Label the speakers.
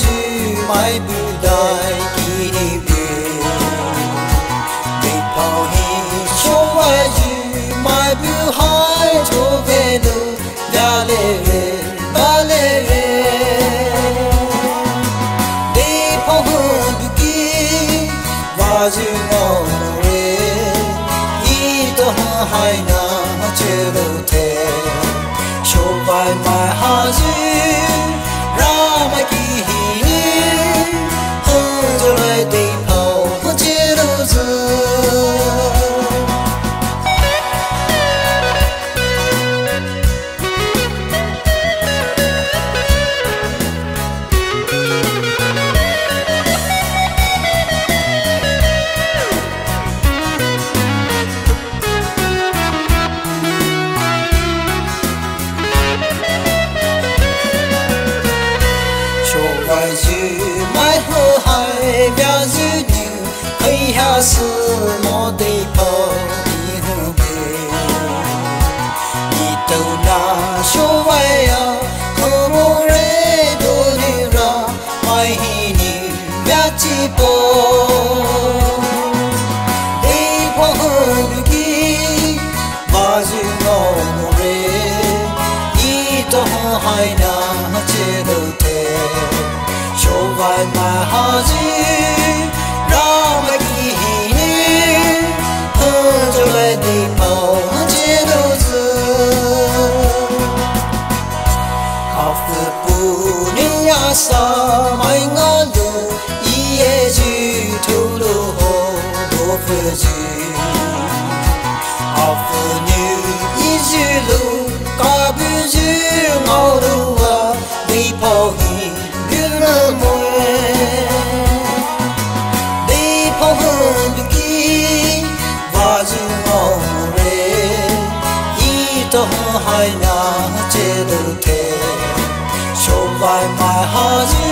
Speaker 1: ju mai bu dai ki ni bu Bi pao hi cho wai ju mai bu hai cho ve lu ya le ve ba le ve Bi pao hu bu ki wa ju no re Yi to hai na che lu te Cho vai mai ha ju Rama ki hi Hong jo lai di pao Hong che lu zu Why you my whole high Biao you do Hãy hạ sư mô tê phô Đi hương bê Đi tâu na Shô vai à Hô mô rê đô đi ra Mai hi ni Mẹ chi bô Đi phô hương bê kì Ba you ngô mô rê Đi tâu hô hai na Chê đô tê Cho vai mai ha ji ra mai ki ni ho cho lai di pao che do zu Học pu ni ya sa mai nga lu yi ye ji thu lu ho do phe ji Học ni yi ji lu ka bu ji ngao lu wa di pao hi Đi phong hương bị kì Và dư ngô rê Ý tô hai na chê đô kê Chô vai mai ha dư